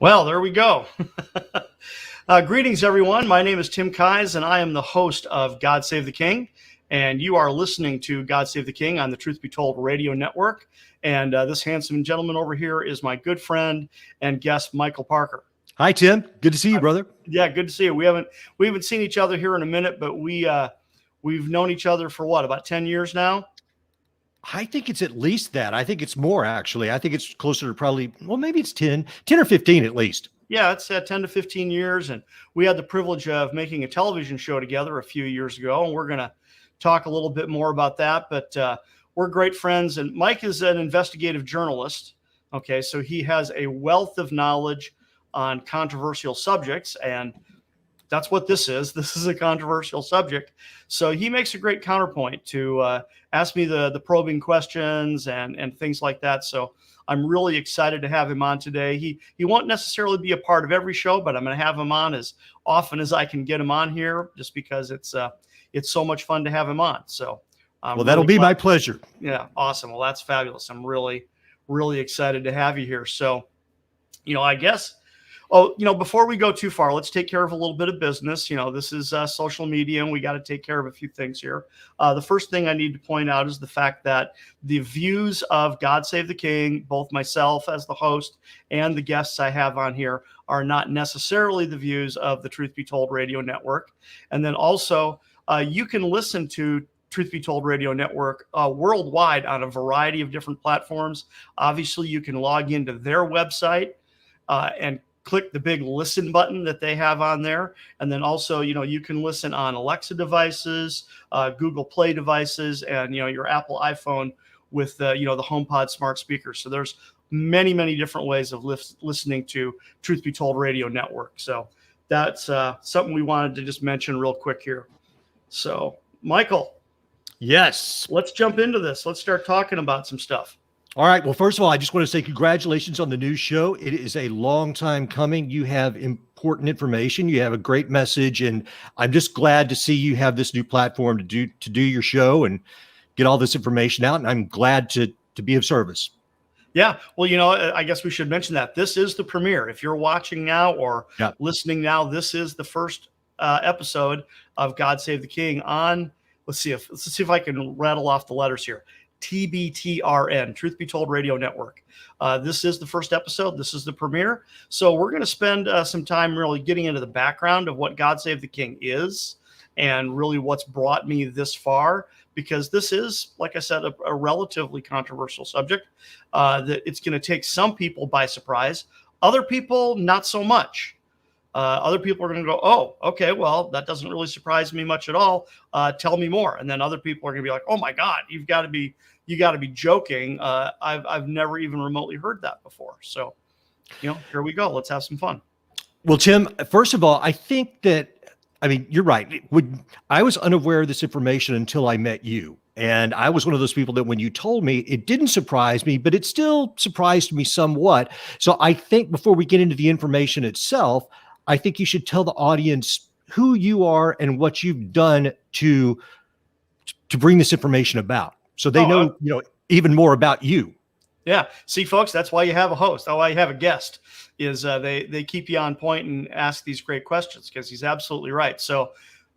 Well, there we go. Greetings, everyone. My name is Tim Keyes, and I am the host of God Save the King. And you are listening to God Save the King on the Truth Be Told radio network. And this handsome gentleman over here is my good friend and guest, Michael Parker. Hi, Tim. Good to see you, brother. Yeah, good to see you. We haven't seen each other here in a minute, but we've known each other for what, about 10 years now? I think it's at least that. I think it's more, actually. I think it's closer to probably, well, maybe it's 10 or 15 at least. Yeah, it's 10 to 15 years. And we had the privilege of making a television show together a few years ago. And we're going to talk a little bit more about that. But we're great friends. And Mike is an investigative journalist. Okay, so he has a wealth of knowledge on controversial subjects. And that's what this is. This is a controversial subject. So he makes a great counterpoint to ask me the probing questions and things like that. So I'm really excited to have him on today. He won't necessarily be a part of every show, but I'm going to have him on as often as I can get him on here, just because it's so much fun to have him on. So well, that'll be my pleasure. Yeah, awesome. Well, that's fabulous. I'm really, really excited to have you here. So, I guess. Oh, before we go too far, let's take care of a little bit of business. This is social media, and we got to take care of a few things here. The first thing I need to point out is the fact that the views of God Save the King, both myself as the host and the guests I have on here, are not necessarily the views of the Truth Be Told radio network. And then also, you can listen to Truth Be Told radio network worldwide on a variety of different platforms. Obviously, you can log into their website and click the big listen button that they have on there. And then also, you can listen on Alexa devices, Google Play devices, and, your Apple iPhone with the HomePod smart speaker. So there's many, many different ways of listening to Truth Be Told radio network. So that's something we wanted to just mention real quick here. So, Michael. Yes. Let's jump into this. Let's start talking about some stuff. All right. Well, first of all, I just want to say congratulations on the new show. It is a long time coming. You have important information. You have a great message, and I'm just glad to see you have this new platform to do your show and get all this information out. And I'm glad to be of service. Yeah. Well, I guess we should mention that this is the premiere. If you're watching now or listening now, this is the first episode of God Save the King on. Let's see if I can rattle off the letters here. TBTRN, Truth Be Told Radio Network. This is the first episode. This is the premiere. So we're going to spend some time really getting into the background of what God Save the King is and really what's brought me this far, because this is, like I said, a relatively controversial subject that it's going to take some people by surprise. Other people, not so much. Other people are going to go, oh, okay, well, that doesn't really surprise me much at all. Tell me more. And then other people are going to be like, oh my God, you got to be joking. I've never even remotely heard that before. So, here we go. Let's have some fun. Well, Tim, first of all, I think that, you're right. I was unaware of this information until I met you. And I was one of those people that when you told me, it didn't surprise me, but it still surprised me somewhat. So I think before we get into the information itself, I think you should tell the audience who you are and what you've done to bring this information about, so they know even more about you. Yeah. See, folks, that's why you have a host. That's why you have a guest. Is they keep you on point and ask these great questions, because he's absolutely right. So,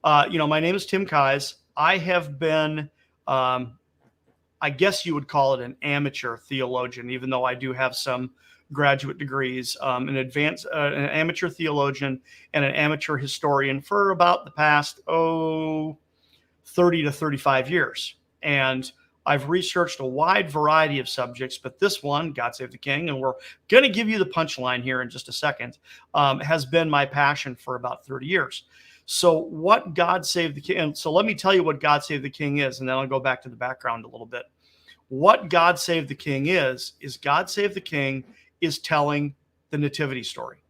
my name is Tim Keyes. I have been, I guess you would call it an amateur theologian, even though I do have some graduate degrees, an amateur theologian and an amateur historian for about the past 30 to 35 years. And I've researched a wide variety of subjects, but this one, God Save the King, and we're going to give you the punchline here in just a second, has been my passion for about 30 years. So what God Save the King, and so let me tell you what God Save the King is, and then I'll go back to the background a little bit. What God Save the King is God Save the King is telling the nativity story.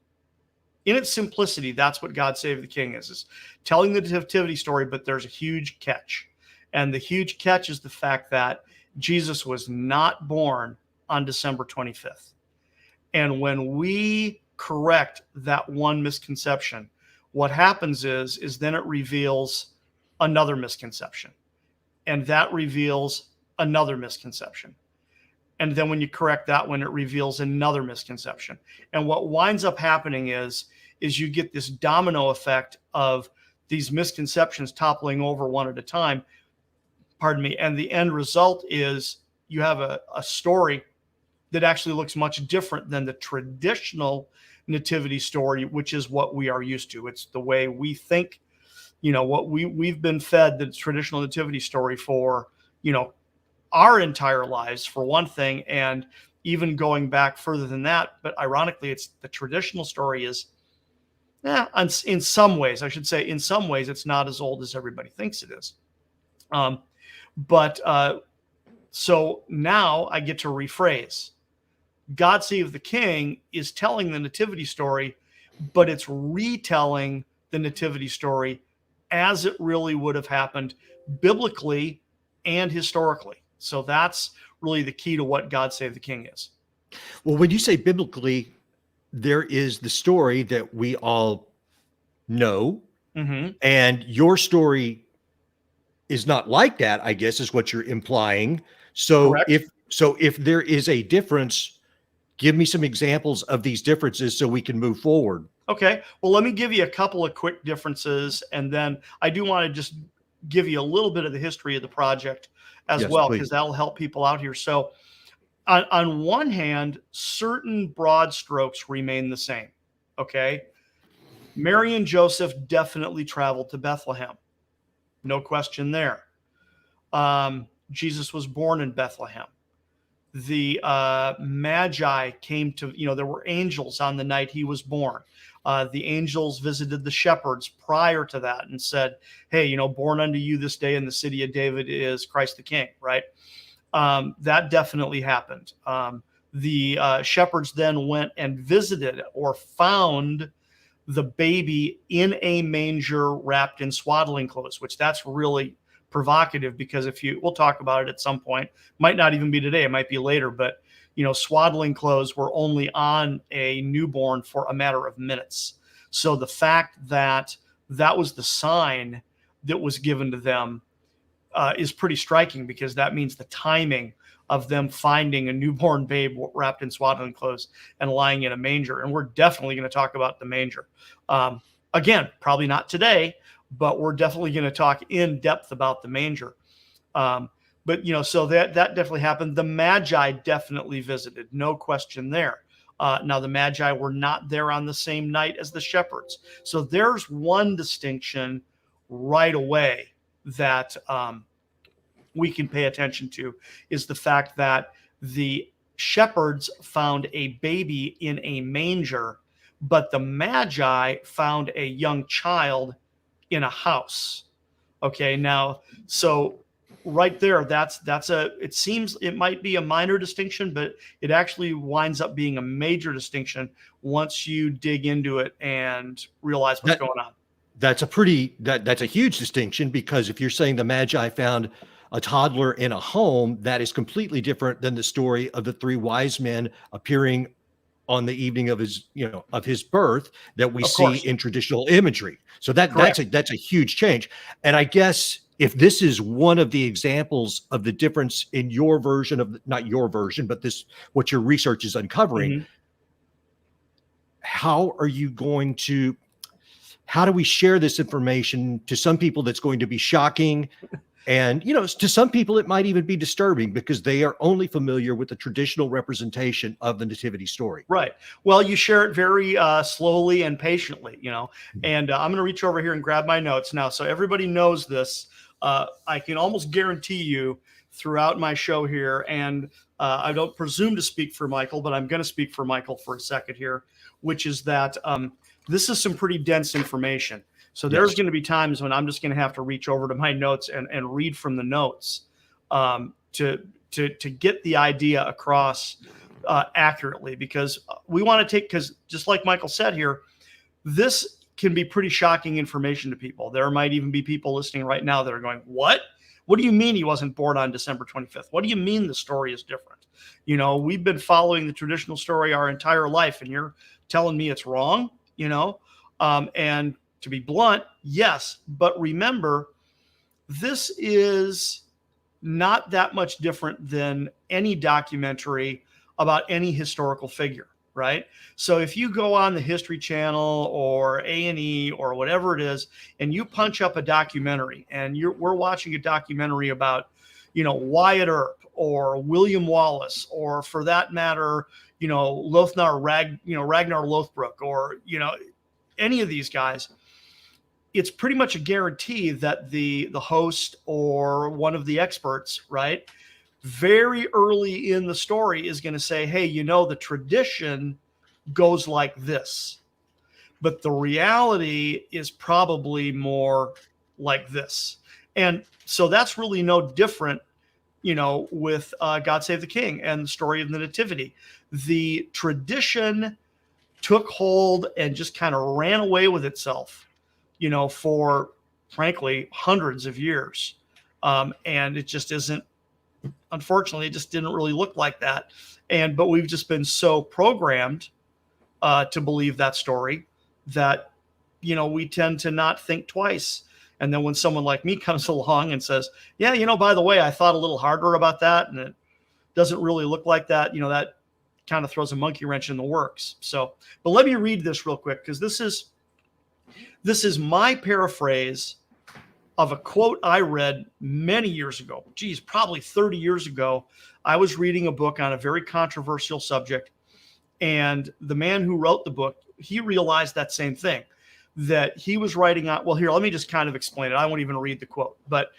In its simplicity, that's what God Save the King is telling the nativity story, but there's a huge catch. And the huge catch is the fact that Jesus was not born on December 25th. And when we correct that one misconception, what happens is then it reveals another misconception. And that reveals another misconception. And then when you correct that one, it reveals another misconception. And what winds up happening is you get this domino effect of these misconceptions toppling over one at a time. Pardon me. And the end result is you have a story that actually looks much different than the traditional nativity story, which is what we are used to. It's the way we think, what we've been fed the traditional nativity story for, our entire lives, for one thing, and even going back further than that. But ironically, it's the traditional story is, in some ways, I should say, in some ways, it's not as old as everybody thinks it is. But so now I get to rephrase. God Save the King is telling the nativity story, but it's retelling the nativity story as it really would have happened biblically and historically. So that's really the key to what God Save the King is. Well, when you say biblically, there is the story that we all know, and your story is not like that, I guess, is what you're implying. So Correct. if there is a difference, give me some examples of these differences so we can move forward. Okay. Well, let me give you a couple of quick differences, and then I do want to just give you a little bit of the history of the project as Yes, well, please. because that'll help people out here. So, on one hand, certain broad strokes remain the same. Okay. Mary and Joseph definitely traveled to Bethlehem. No question there. Jesus was born in Bethlehem. The Magi came to, there were angels on the night he was born. The angels visited the shepherds prior to that and said, hey, born unto you this day in the city of David is Christ the King, right? That definitely happened. The shepherds then went and visited or found the baby in a manger wrapped in swaddling clothes, which that's really provocative, because we'll talk about it at some point, might not even be today, it might be later, but swaddling clothes were only on a newborn for a matter of minutes. So the fact that that was the sign that was given to them is pretty striking, because that means the timing of them finding a newborn babe wrapped in swaddling clothes and lying in a manger. And we're definitely going to talk about the manger. Again, probably not today, but we're definitely going to talk in depth about the manger. But so that definitely happened. The Magi definitely visited, no question there. Now the Magi were not there on the same night as the shepherds. So there's one distinction right away that we can pay attention to, is the fact that the shepherds found a baby in a manger, but the Magi found a young child in a house. Okay, now, so right there, it seems it might be a minor distinction, but it actually winds up being a major distinction once you dig into it and realize what's going on. That's a huge distinction, because if you're saying the Magi found a toddler in a home, that is completely different than the story of the three wise men appearing on the evening of his birth that we see in traditional imagery. So that's a huge change. And I guess if this is one of the examples of the difference in your version of, not your version, but what your research is uncovering, how do we share this information to some people that's going to be shocking? And, to some people, it might even be disturbing, because they are only familiar with the traditional representation of the nativity story. Right. Well, you share it very slowly and patiently, and I'm going to reach over here and grab my notes now, so everybody knows this. I can almost guarantee you throughout my show here, and I don't presume to speak for Michael, but I'm going to speak for Michael for a second here, which is that this is some pretty dense information. So there's going to be times when I'm just going to have to reach over to my notes and read from the notes to get the idea across accurately, because we want to because just like Michael said here, this can be pretty shocking information to people. There might even be people listening right now that are going, what? What do you mean he wasn't born on December 25th? What do you mean the story is different? We've been following the traditional story our entire life, and you're telling me it's wrong, and to be blunt, yes, but remember, this is not that much different than any documentary about any historical figure, right? So if you go on the History Channel or A&E or whatever it is, and you punch up a documentary, and we're watching a documentary about, Wyatt Earp or William Wallace, or for that matter, Ragnar Lothbrok, or any of these guys, it's pretty much a guarantee that the host or one of the experts, right, very early in the story is going to say, hey, the tradition goes like this, but the reality is probably more like this. And so that's really no different, with God Save the King and the story of the Nativity. The tradition took hold and just kind of ran away with itself, for frankly hundreds of years. And it just isn't, unfortunately, it just didn't really look like that. But we've just been so programmed to believe that story that, we tend to not think twice. And then when someone like me comes along and says, yeah, by the way, I thought a little harder about that, and it doesn't really look like that, that kind of throws a monkey wrench in the works. So, but let me read this real quick, because this is my paraphrase of a quote I read many years ago. Geez, probably 30 years ago. I was reading a book on a very controversial subject, and the man who wrote the book, he realized that same thing, that he was writing on. Well, here, let me just kind of explain it. I won't even read the quote, but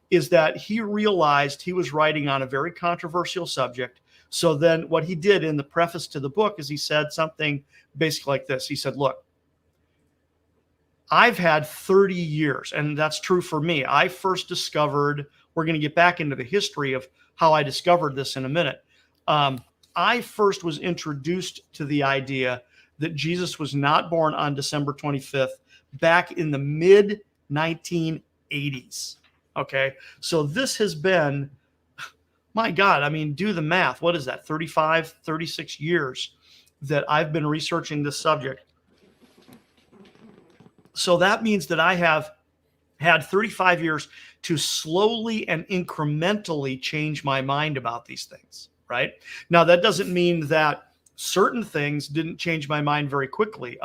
is that he realized he was writing on a very controversial subject. So then what he did in the preface to the book is he said something basically like this. He said, look, I've had 30 years, and that's true for me. I first discovered, we're going to get back into the history of how I discovered this in a minute. I first was introduced to the idea that Jesus was not born on December 25th back in the mid 1980s. Okay. So this has been, my God, I mean, do the math. What is that? 35, 36 years that I've been researching this subject. So that means that I have had 35 years to slowly and incrementally change my mind about these things, right? Now, that doesn't mean that certain things didn't change my mind very quickly.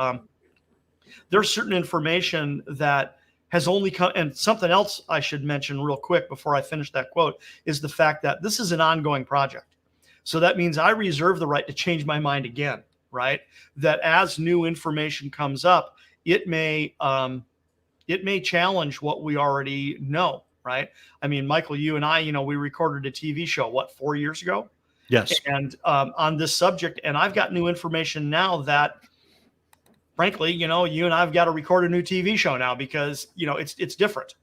There's certain information that has only come, and something else I should mention real quick before I finish that quote is the fact that this is an ongoing project. So that means I reserve the right to change my mind again, right? That as new information comes up, it may challenge what we already know, right? I mean, Michael, you and I, we recorded a TV show, 4 years ago? Yes. And on this subject, and I've got new information now that, frankly, you and I've got to record a new TV show now because, it's different,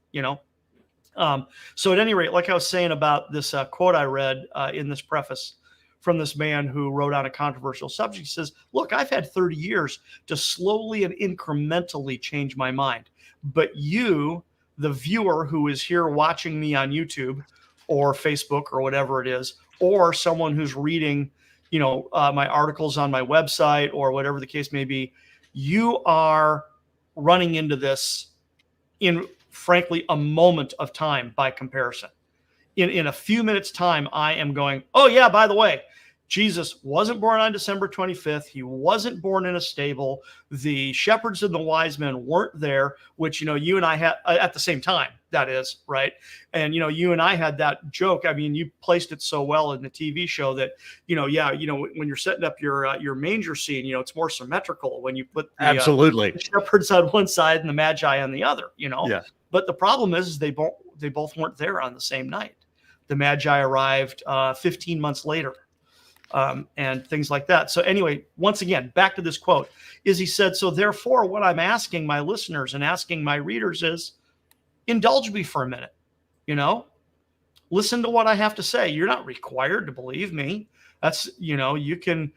So at any rate, like I was saying about this quote I read in this preface from this man who wrote on a controversial subject, he says, look, I've had 30 years to slowly and incrementally change my mind. But you, the viewer who is here watching me on YouTube or Facebook or whatever it is, or someone who's reading, my articles on my website or whatever the case may be, you are running into this in, frankly, a moment of time by comparison. In a few minutes' time, I am going, oh, yeah, by the way, Jesus wasn't born on December 25th. He wasn't born in a stable. The shepherds and the wise men weren't there, which, you and I had at the same time, that is, right? And, you and I had that joke. I mean, you placed it so well in the TV show that, when you're setting up your manger scene, it's more symmetrical when you put Absolutely the shepherds on one side and the magi on the other, Yeah. But the problem is they both weren't there on the same night. The magi arrived 15 months later. And things like that. So anyway, once again, back to this quote, is he said, so therefore, what I'm asking my listeners and asking my readers is, indulge me for a minute, listen to what I have to say. You're not required to believe me. That's, you can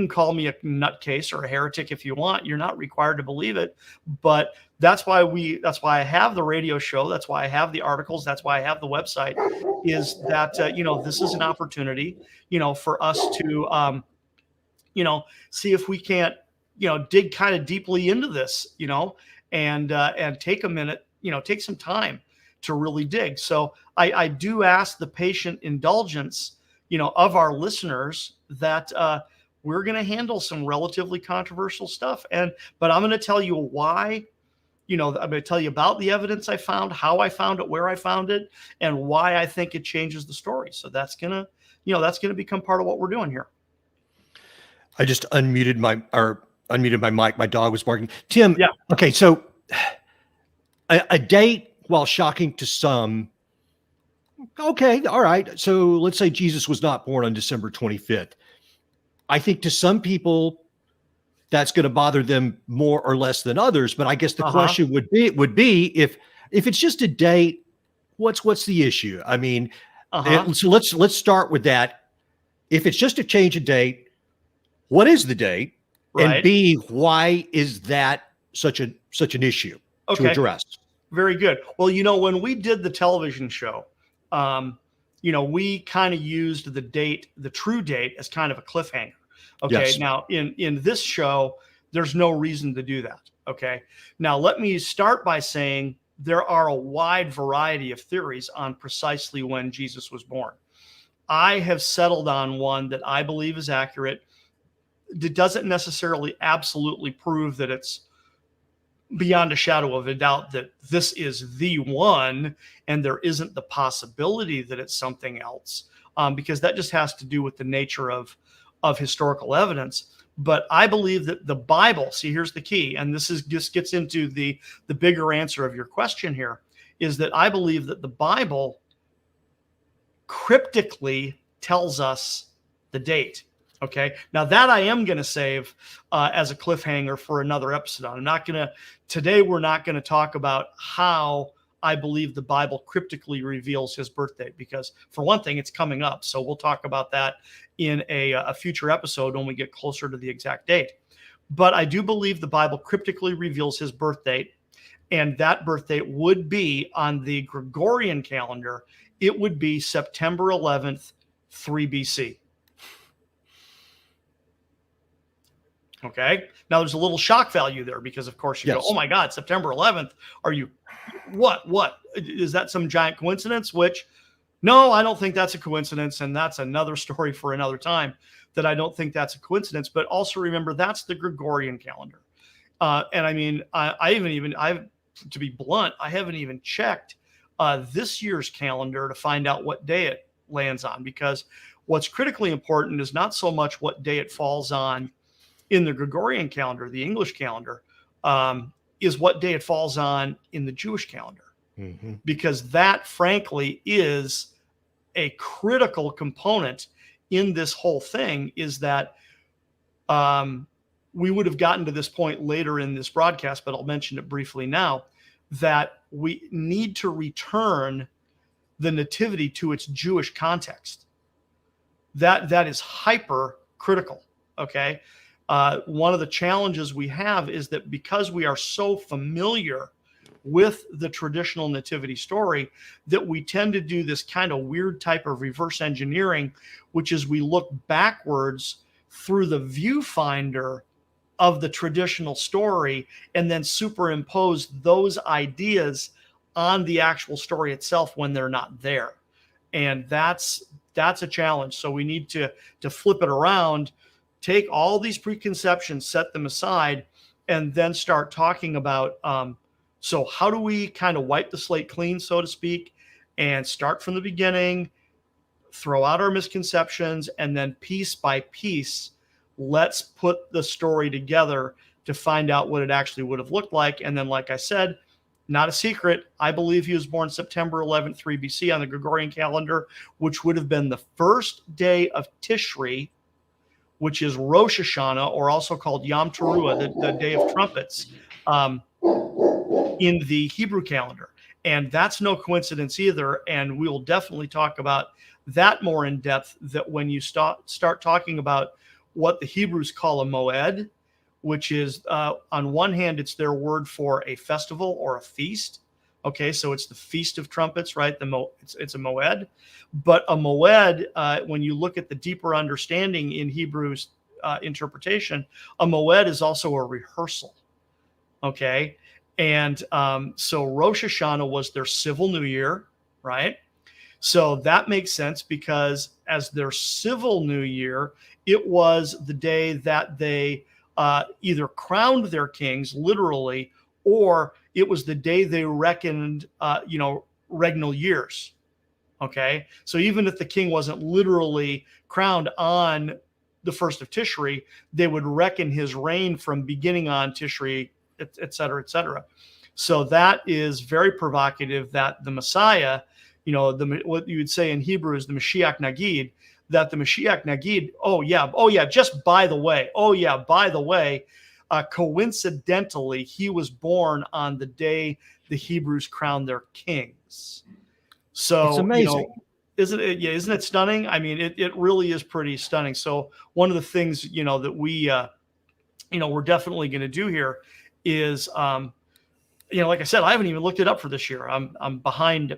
call me a nutcase or a heretic if you want. You're not required to believe it. But that's why I have the radio show. That's why I have the articles. That's why I have the website, is that, this is an opportunity, for us to, see if we can't, dig kind of deeply into this, and take a minute, take some time to really dig. So I do ask the patient indulgence, of our listeners that we're going to handle some relatively controversial stuff. But I'm going to tell you why. I'm going to tell you about the evidence I found, how I found it, where I found it, and why I think it changes the story. So that's gonna, become part of what we're doing here. I just unmuted my mic. My dog was barking. Tim, Yeah. okay, so a date, while shocking to some, okay, all right. So let's say Jesus was not born on December 25th. I think to some people that's going to bother them more or less than others. But I guess the question would be if it's just a date, what's the issue? I mean, so let's start with that. If it's just a change of date, what is the date? Right. And B, why is that such an issue to address? Very good. Well, when we did the television show, we kind of used the true date, as kind of a cliffhanger. Okay. Yes. Now in this show, there's no reason to do that. Okay. Now let me start by saying there are a wide variety of theories on precisely when Jesus was born. I have settled on one that I believe is accurate. It doesn't necessarily absolutely prove that it's beyond a shadow of a doubt that this is the one, and there isn't the possibility that it's something else, because that just has to do with the nature of historical evidence. But I believe that the Bible, see, here's the key, and this gets into the bigger answer of your question here, is that I believe that the Bible cryptically tells us the date. Okay. Now that I am going to save as a cliffhanger for another episode. Today we're not going to talk about how I believe the Bible cryptically reveals his birthday, because for one thing, it's coming up. So we'll talk about that in a future episode when we get closer to the exact date. But I do believe the Bible cryptically reveals his birth date, and that birth date would be on the Gregorian calendar. It would be September 11th, 3 BC. Okay. Now there's a little shock value there, because of course you go, oh my God, September 11th. Are you, what is that, some giant coincidence? Which, no, I don't think that's a coincidence. And that's another story for another time, that I don't think that's a coincidence. But also remember, that's the Gregorian calendar. And I mean, to be blunt, I haven't even checked this year's calendar to find out what day it lands on, because what's critically important is not so much what day it falls on in the Gregorian calendar, the English calendar, is what day it falls on in the Jewish calendar. Mm-hmm. Because that, frankly, is a critical component in this whole thing, is that we would have gotten to this point later in this broadcast, but I'll mention it briefly now, that we need to return the nativity to its Jewish context. That is hyper critical. Okay. One of the challenges we have is that because we are so familiar with the traditional nativity story, that we tend to do this kind of weird type of reverse engineering, which is we look backwards through the viewfinder of the traditional story and then superimpose those ideas on the actual story itself when they're not there. And that's a challenge. So we need to flip it around, take all these preconceptions, set them aside, and then start talking about, so how do we kind of wipe the slate clean, so to speak, and start from the beginning, throw out our misconceptions, and then piece by piece, let's put the story together to find out what it actually would have looked like. And then, like I said, not a secret, I believe he was born September 11th, 3 BC on the Gregorian calendar, which would have been the first day of Tishri, which is Rosh Hashanah, or also called Yom Teruah, the Day of Trumpets, in the Hebrew calendar. And that's no coincidence either. And we will definitely talk about that more in depth, that when you start talking about what the Hebrews call a moed, which is, on one hand, it's their word for a festival or a feast. Okay, so it's the Feast of Trumpets, right? It's a moed. But a moed, when you look at the deeper understanding in Hebrew's interpretation, a moed is also a rehearsal. Okay, And so Rosh Hashanah was their civil new year, right? So that makes sense because as their civil new year, it was the day that they either crowned their kings literally, or it was the day they reckoned, regnal years. Okay. So even if the king wasn't literally crowned on the first of Tishri, they would reckon his reign from beginning on Tishri, et cetera, et cetera. So that is very provocative that the Messiah, what you would say in Hebrew is the Mashiach Nagid, that the Mashiach Nagid, by the way, coincidentally, he was born on the day the Hebrews crowned their kings. It's So, amazing. isn't it? Yeah, isn't it stunning? I mean, it really is pretty stunning. So one of the things, that we're definitely going to do here is, like I said, I haven't even looked it up for this year. I'm behind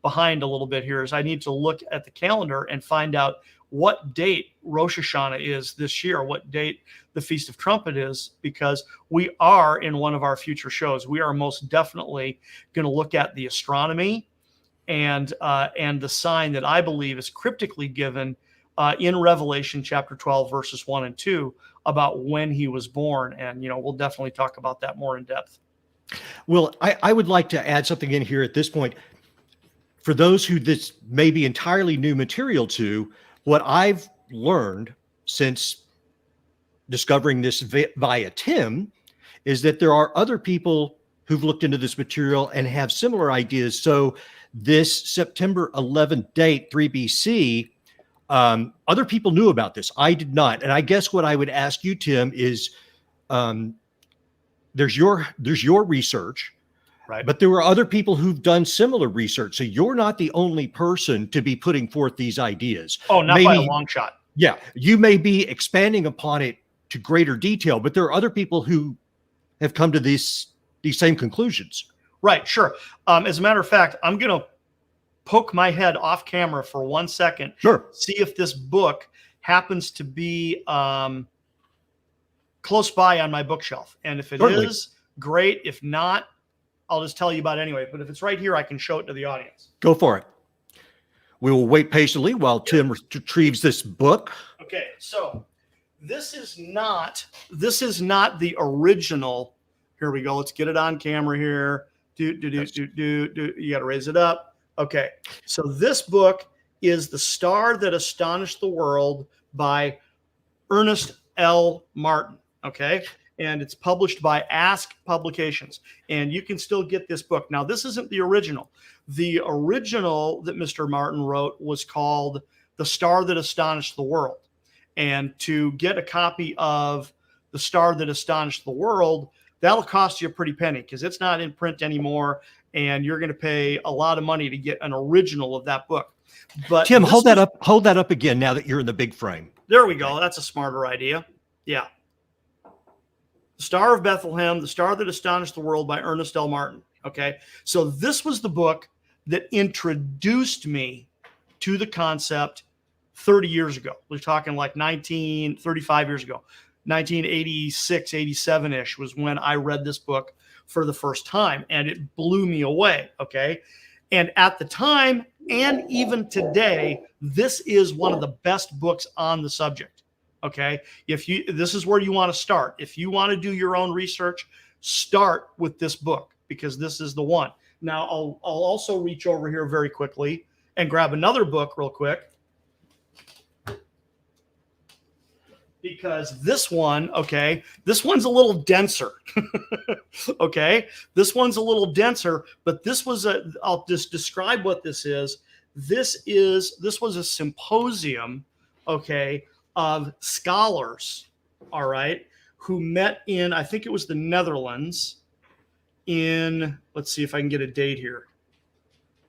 behind a little bit here. Is I need to look at the calendar and find out what date Rosh Hashanah is this year, what date the Feast of Trumpet is, because we are in one of our future shows. We are most definitely going to look at the astronomy and the sign that I believe is cryptically given in Revelation chapter 12, verses 1 and 2 about when he was born. And, we'll definitely talk about that more in depth. Well, I would like to add something in here at this point. For those who this may be entirely new material to, what I've learned since discovering this via Tim is that there are other people who've looked into this material and have similar ideas. So this September 11th date, 3 BC, other people knew about this. I did not. And I guess what I would ask you, Tim, is there's your research, right? But there were other people who've done similar research. So you're not the only person to be putting forth these ideas. Oh, not by a long shot. Yeah, you may be expanding upon it to greater detail, but there are other people who have come to these same conclusions. Right, sure. As a matter of fact, I'm going to poke my head off camera for 1 second. Sure. See if this book happens to be close by on my bookshelf. And if it is, great. If not, I'll just tell you about it anyway. But if it's right here, I can show it to the audience. Go for it. We will wait patiently while Tim retrieves this book. Okay, so this is not the original. Here we go. Let's get it on camera here. You got to raise it up. Okay, so this book is The Star That Astonished the World by Ernest L. Martin. Okay, and it's published by Ask Publications, and you can still get this book. Now, this isn't the original. The original that Mr. Martin wrote was called The Star That Astonished the World. And to get a copy of The Star That Astonished the World, that'll cost you a pretty penny because it's not in print anymore, and you're going to pay a lot of money to get an original of that book. But Tim, hold that up again now that you're in the big frame. There we go. That's a smarter idea. Yeah. The Star of Bethlehem, The Star That Astonished the World by Ernest L. Martin. Okay. So this was the book that introduced me to the concept 30 years ago. We're talking like 35 years ago. 1986, 87-ish was when I read this book for the first time, and it blew me away. Okay. And at the time, and even today, this is one of the best books on the subject. Okay. This is where you want to start. If you want to do your own research, start with this book because this is the one. Now I'll also reach over here very quickly and grab another book real quick. Because this one, this one's a little denser. Okay. This one's a little denser, but I'll just describe what this is. This was a symposium, of scholars, all right, who met in, I think it was the Netherlands let's see if I can get a date here.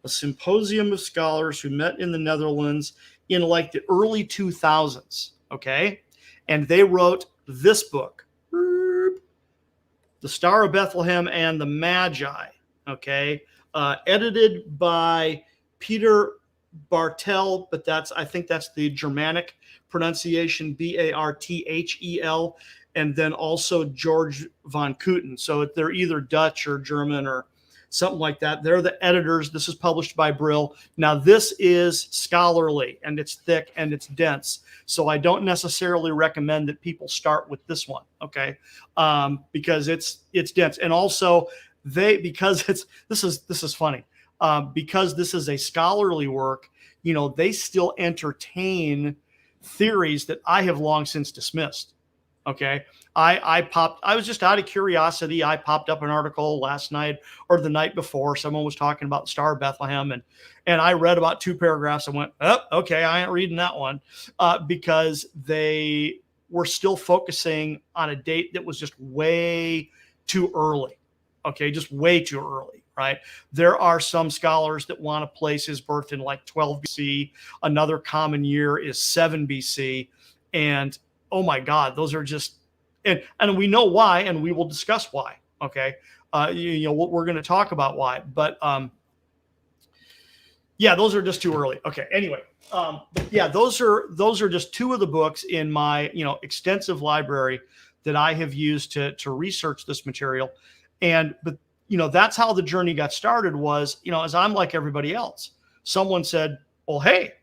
A symposium of scholars who met in the Netherlands in like the early 2000s. Okay. And they wrote this book, The Star of Bethlehem and the Magi, edited by Peter Bartel, but I think that's the Germanic pronunciation, Barthel. and then also George von Kooten. So they're either Dutch or German or something like that. They're the editors. This is published by Brill. Now, this is scholarly, and it's thick and it's dense. So I don't necessarily recommend that people start with this one, okay? Because it's dense, and also because this is funny. Because this is a scholarly work, they still entertain theories that I have long since dismissed. Okay. I was just out of curiosity. I popped up an article last night or the night before. Someone was talking about the Star of Bethlehem, and I read about 2 paragraphs and went, oh, okay, I ain't reading that one, because they were still focusing on a date that was just way too early. Okay. Just way too early. Right. There are some scholars that want to place his birth in like 12 BC. Another common year is 7 BC. And oh my God, those are just, and we know why, and we will discuss why. Okay. We're going to talk about why, but yeah, those are just too early. Okay. Anyway. But yeah, those are just 2 of the books in my, extensive library that I have used to research this material. But that's how the journey got started was, as I'm like everybody else, someone said, well, hey,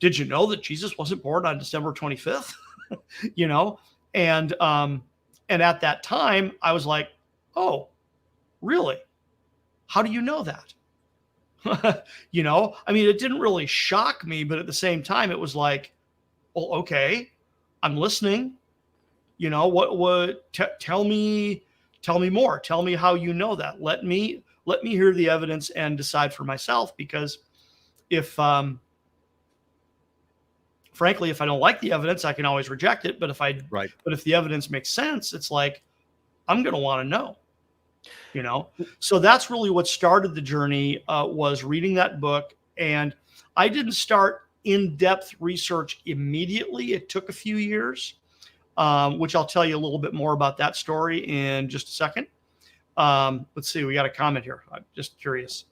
did you know that Jesus wasn't born on December 25th? And at that time I was like, oh, really? How do you know that? I mean, it didn't really shock me, but at the same time, it was like, well, okay, I'm listening. Tell me more. Tell me how you know that. Let me hear the evidence and decide for myself, because frankly, if I don't like the evidence, I can always reject it. But if the evidence makes sense, it's like, I'm going to want to know, So that's really what started the journey, was reading that book. And I didn't start in-depth research immediately. It took a few years, which I'll tell you a little bit more about that story in just a second. Let's see. We got a comment here. I'm just curious.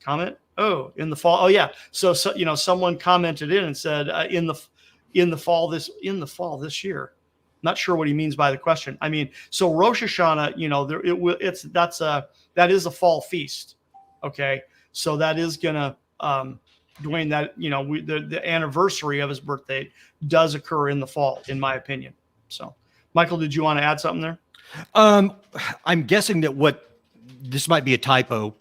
Comment. Oh, in the fall. Oh yeah. So someone commented in and said, in the fall this year. Not sure what he means by the question. I mean, so Rosh Hashanah, that is a fall feast. Okay. So that is gonna, Dwayne, that, the anniversary of his birthday does occur in the fall, in my opinion. So Michael, did you want to add something there? I'm guessing that this might be a typo.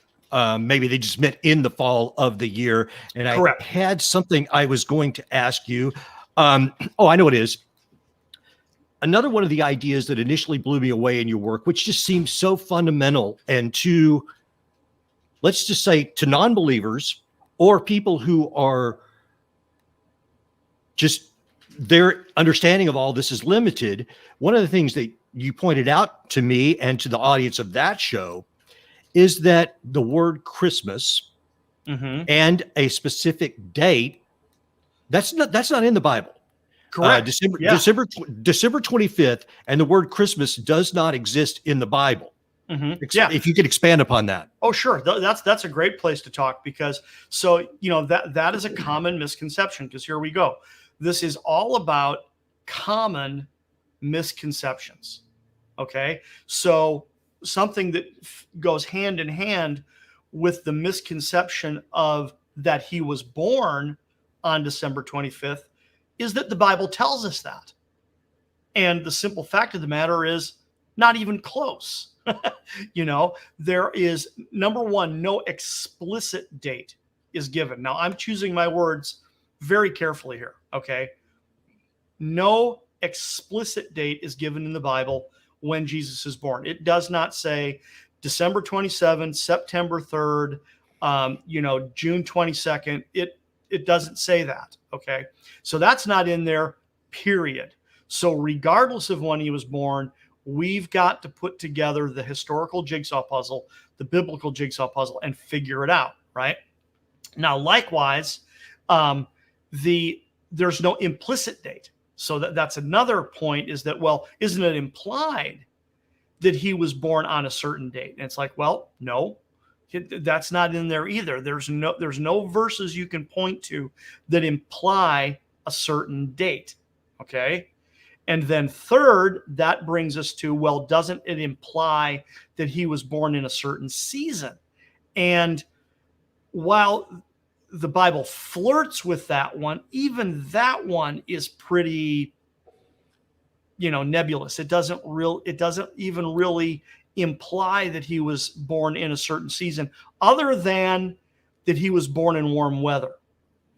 Maybe they just meant in the fall of the year. And Correct. I had something I was going to ask you. I know it is. Another one of the ideas that initially blew me away in your work, which just seems so fundamental and let's just say to non-believers or people who are just, their understanding of all this is limited. One of the things that you pointed out to me and to the audience of that show is that the word Christmas and a specific date, that's not in the Bible. Correct. December 25th, and the word Christmas does not exist in the Bible. Yeah. If you could expand upon that. Oh, sure. That's a great place to talk, because that is a common misconception, because here we go. This is all about common misconceptions. Okay. So something that goes hand in hand with the misconception of that he was born on December 25th is that the Bible tells us that. And the simple fact of the matter is not even close. There is, number one, no explicit date is given. Now, I'm choosing my words very carefully here. Okay. No explicit date is given in the Bible when Jesus is born. It does not say December 27th, September 3rd, June 22nd. It doesn't say that. Okay. So that's not in there, period. So regardless of when he was born, we've got to put together the historical jigsaw puzzle, the biblical jigsaw puzzle, and figure it out. Right. Now, likewise, there's no implicit date. So that's another point, is that, well, isn't it implied that he was born on a certain date? And it's like, well, no, that's not in there either. There's no verses you can point to that imply a certain date. Okay. And then third, that brings us to, well, doesn't it imply that he was born in a certain season? And while the Bible flirts with that one, even that one is pretty, nebulous. It doesn't even really imply that he was born in a certain season, other than that he was born in warm weather.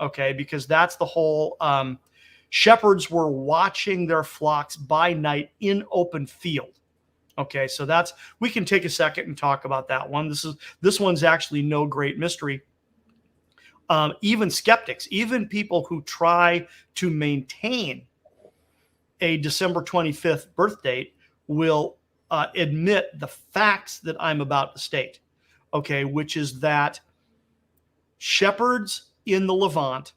Okay, because that's the whole shepherds were watching their flocks by night in open field. Okay, so we can take a second and talk about that one. This one's actually no great mystery. Even skeptics, even people who try to maintain a December 25th birth date, will admit the facts that I'm about to state. Okay, which is that shepherds in the Levant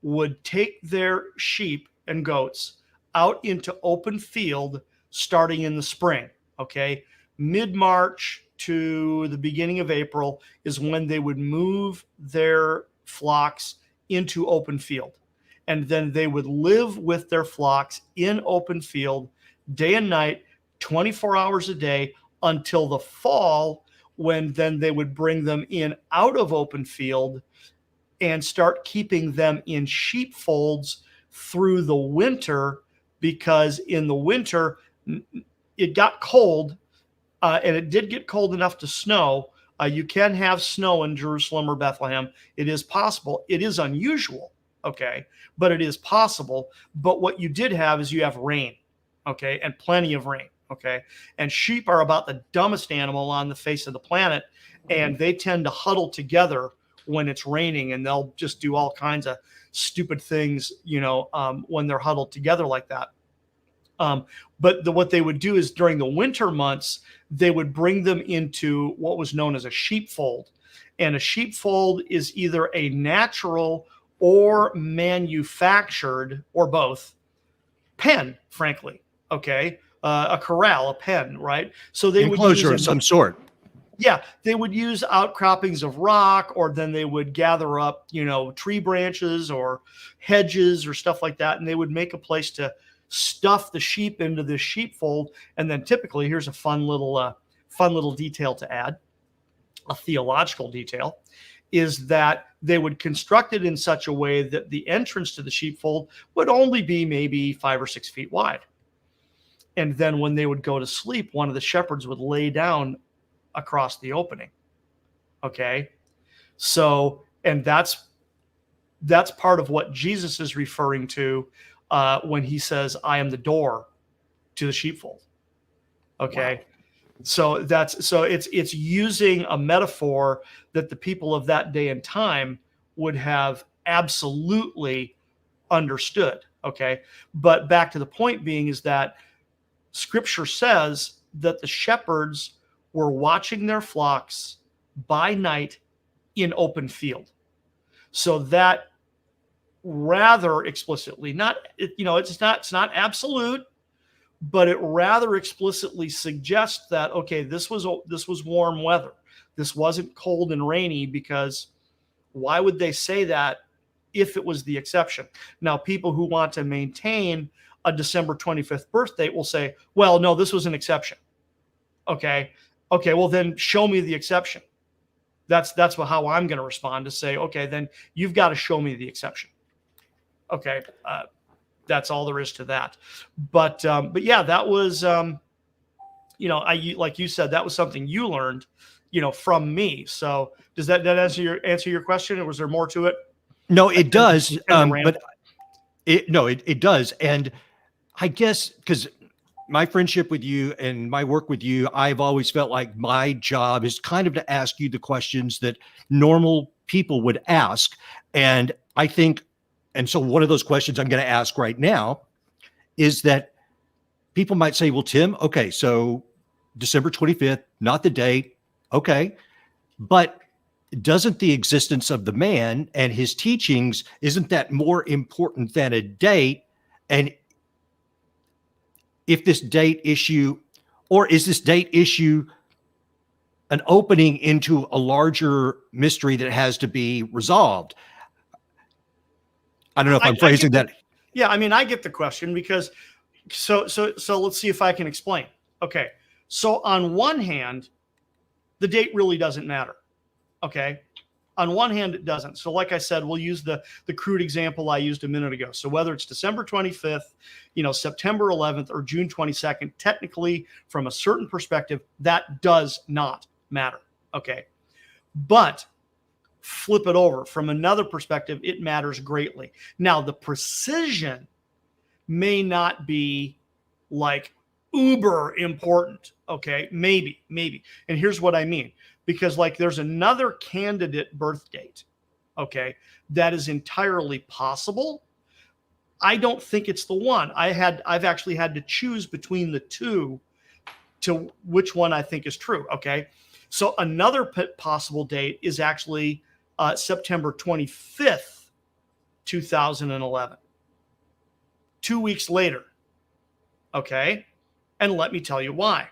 would take their sheep and goats out into open field starting in the spring. Okay, mid-March to the beginning of April is when they would move their flocks into open field, and then they would live with their flocks in open field day and night, 24 hours a day, until the fall, when then they would bring them in out of open field and start keeping them in sheepfolds through the winter, because in the winter it got cold, and it did get cold enough to snow. You can have snow in Jerusalem or Bethlehem. It is possible. It is unusual, okay, but it is possible. But what you did have is you have rain, okay, and plenty of rain, okay. And sheep are about the dumbest animal on the face of the planet, and they tend to huddle together when it's raining, and they'll just do all kinds of stupid things, when they're huddled together like that. But what they would do is during the winter months, they would bring them into what was known as a sheepfold. And a sheepfold is either a natural or manufactured, or both, pen, frankly. Okay. A corral, a pen, right? So they Enclosure would of some sort. Yeah, they would use outcroppings of rock, or then they would gather up, tree branches or hedges or stuff like that, and they would make a place to stuff the sheep into this sheepfold. And then typically, here's a fun little detail to add, a theological detail, is that they would construct it in such a way that the entrance to the sheepfold would only be maybe 5 or 6 feet wide. And then when they would go to sleep, one of the shepherds would lay down across the opening. Okay. So, and that's part of what Jesus is referring to when he says, I am the door to the sheepfold. Okay. Wow. So it's using a metaphor that the people of that day and time would have absolutely understood. Okay. But back to the point being is that Scripture says that the shepherds were watching their flocks by night in open field. So that rather explicitly, it's not absolute, but it rather explicitly suggests that, okay, this was warm weather. This wasn't cold and rainy, because why would they say that if it was the exception? Now, people who want to maintain a December 25th birth date will say, well, no, this was an exception. Okay, well then show me the exception. That's how I'm going to respond, to say, okay, then you've got to show me the exception. Okay, that's all there is to that. But yeah, that was like you said, that was something you learned, from me. So does that answer your question, or was there more to it? No, it does. But it does, and I guess because my friendship with you and my work with you, I've always felt like my job is kind of to ask you the questions that normal people would ask. And I think, and so one of those questions I'm going to ask right now is that people might say, well, Tim, okay, so December 25th, not the date. Okay. But doesn't the existence of the man and his teachings, isn't that more important than a date? And if this date issue, or is this date issue an opening into a larger mystery that has to be resolved? I don't know if I'm phrasing that. Yeah, I mean, I get the question, because So let's see if I can explain. Okay. So on one hand, the date really doesn't matter. Okay. On one hand, it doesn't. So like I said, we'll use the crude example I used a minute ago. So whether it's December 25th, September 11th, or June 22nd, technically from a certain perspective, that does not matter. Okay. But flip it over from another perspective, it matters greatly. Now, the precision may not be like uber important. Okay. Maybe. And here's what I mean. Because like there's another candidate birth date, okay, that is entirely possible. I don't think it's the one. I've actually had to choose between the two to which one I think is true. Okay. So another possible date is actually September 25th, 2011. 2 weeks later. Okay. And let me tell you why.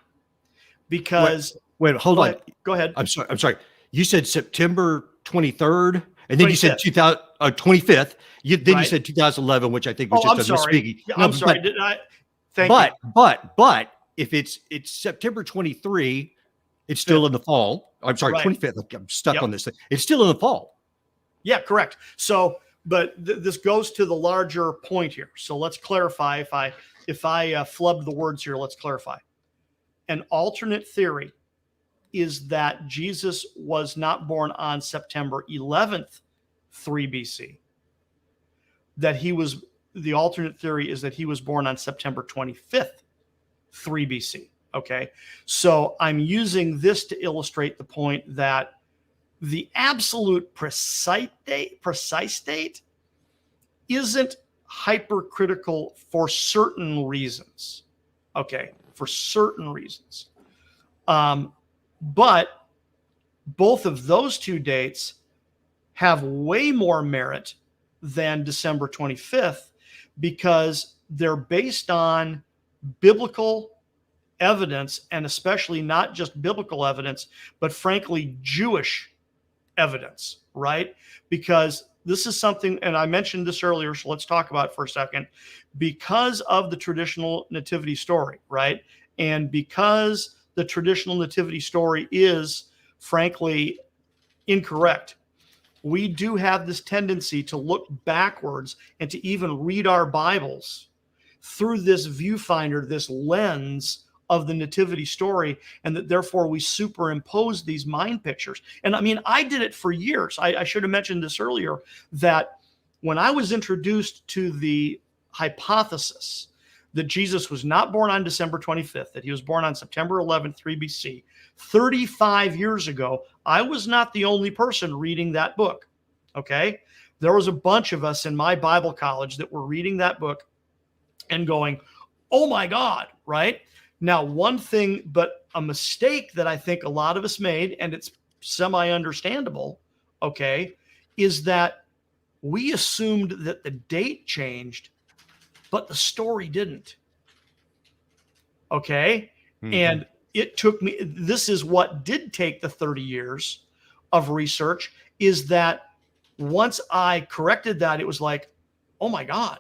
Because Wait, hold on. Go ahead. I'm sorry. You said September 23rd, and then 25th. you said 25th. Then Right. you said 2011, which I think was just a misspeaking. Yeah, I'm sorry. Thank you. But if it's September 23, it's still in the fall. I'm sorry, Right. 25th. I'm stuck on this thing. It's still in the fall. Yeah, correct. So, but this goes to the larger point here. So let's clarify. If I flubbed the words here, let's clarify. An alternate theory is that Jesus was not born on September 11th, 3 BC. The alternate theory is that he was born on September 25th, 3 BC. Okay. So I'm using this to illustrate the point that the absolute precise date isn't hypercritical for certain reasons. Okay. For certain reasons. But both of those two dates have way more merit than December 25th because they're based on biblical evidence, and especially not just biblical evidence, but frankly, Jewish evidence, right? Because this is something, and I mentioned this earlier, so let's talk about it for a second. Because of the traditional nativity story, right? And because the traditional nativity story is, frankly, incorrect, we do have this tendency to look backwards and to even read our Bibles through this viewfinder, this lens of the nativity story, and that therefore we superimpose these mind pictures. And I mean, I did it for years. I should have mentioned this earlier, that when I was introduced to the hypothesis that Jesus was not born on December 25th, that he was born on September 11th, 3 BC, 35 years ago, I was not the only person reading that book. Okay. There was a bunch of us in my Bible college that were reading that book and going, oh my God, right? Now, one thing, but a mistake that I think a lot of us made, and it's semi-understandable, okay, is that we assumed that the date changed, but the story didn't. Okay. Mm-hmm. And it took me, this is what did take the 30 years of research, is that once I corrected that, it was like, oh my God.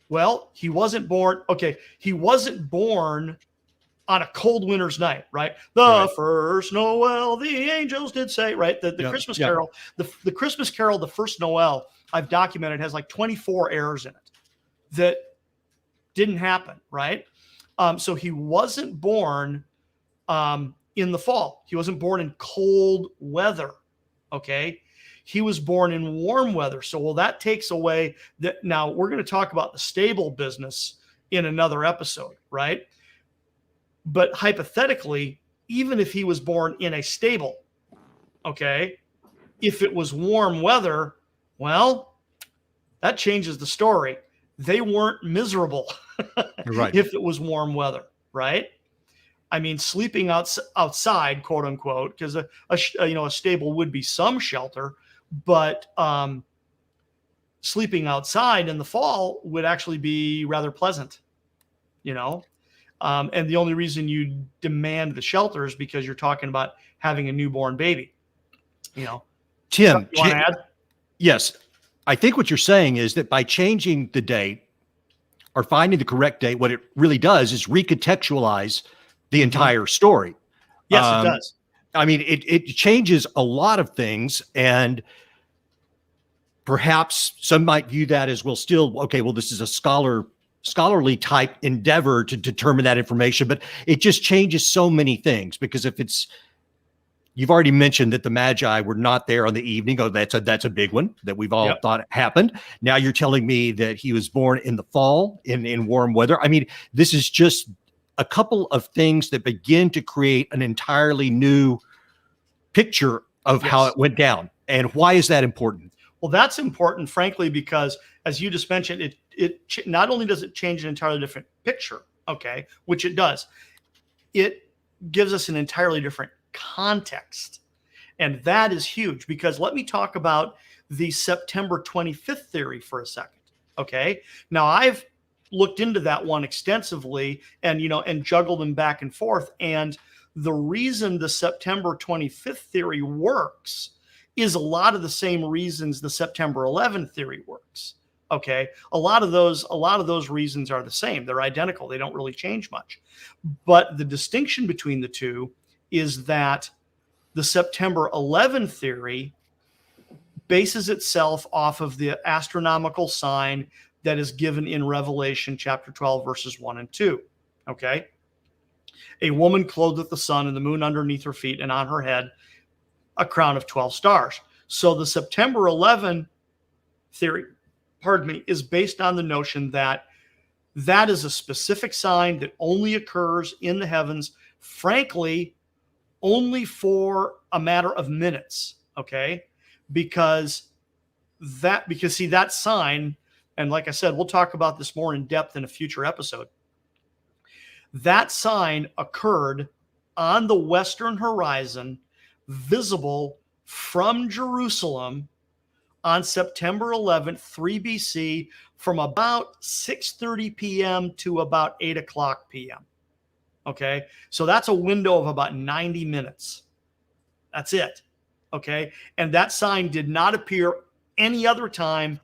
Well, he wasn't born. Okay. He wasn't born on a cold winter's night, right? The first Noel, the angels did say, right? The Christmas Carol, the Christmas Carol, the first Noel, I've documented, has like 24 errors in it that didn't happen, right? So he wasn't born in the fall. He wasn't born in cold weather, okay? He was born in warm weather. So, well, that takes away that. Now we're going to talk about the stable business in another episode, right? But hypothetically, even if he was born in a stable, okay, if it was warm weather, well, that changes the story. They weren't miserable right. if it was warm weather, right? I mean, sleeping outside, quote unquote, because a stable would be some shelter, but sleeping outside in the fall would actually be rather pleasant, and the only reason you demand the shelter is because you're talking about having a newborn baby. Tim, you want to add? Yes. I think what you're saying is that by changing the date, or finding the correct date, what it really does is recontextualize the entire story. Yes, it does. I mean, it changes a lot of things, and perhaps some might view that as, well, still, okay, well, this is a scholarly type endeavor to determine that information, but it just changes so many things, because if it's, you've already mentioned that the Magi were not there on the evening. Oh, that's a big one that we've all thought happened. Now you're telling me that he was born in the fall in warm weather. I mean, this is just a couple of things that begin to create an entirely new picture of how it went down. And why is that important? Well, that's important, frankly, because as you just mentioned, it not only does it change an entirely different picture, okay, which it does, it gives us an entirely different context. And that is huge, because let me talk about the September 25th theory for a second. Okay. Now I've looked into that one extensively and, and juggled them back and forth. And the reason the September 25th theory works is a lot of the same reasons the September 11th theory works. Okay. A lot of those reasons are the same. They're identical. They don't really change much. But the distinction between the two is that the September 11th theory bases itself off of the astronomical sign that is given in Revelation chapter 12, verses 1 and 2. Okay. A woman clothed with the sun and the moon underneath her feet, and on her head a crown of 12 stars. So the September 11 theory, is based on the notion that that is a specific sign that only occurs in the heavens, frankly, only for a matter of minutes, okay? Because see, that sign, and like I said, we'll talk about this more in depth in a future episode. That sign occurred on the western horizon, visible from Jerusalem on September 11th, 3 BC, from about 6:30 p.m. to about 8 o'clock p.m. Okay, so that's a window of about 90 minutes. That's it. Okay, and that sign did not appear any other time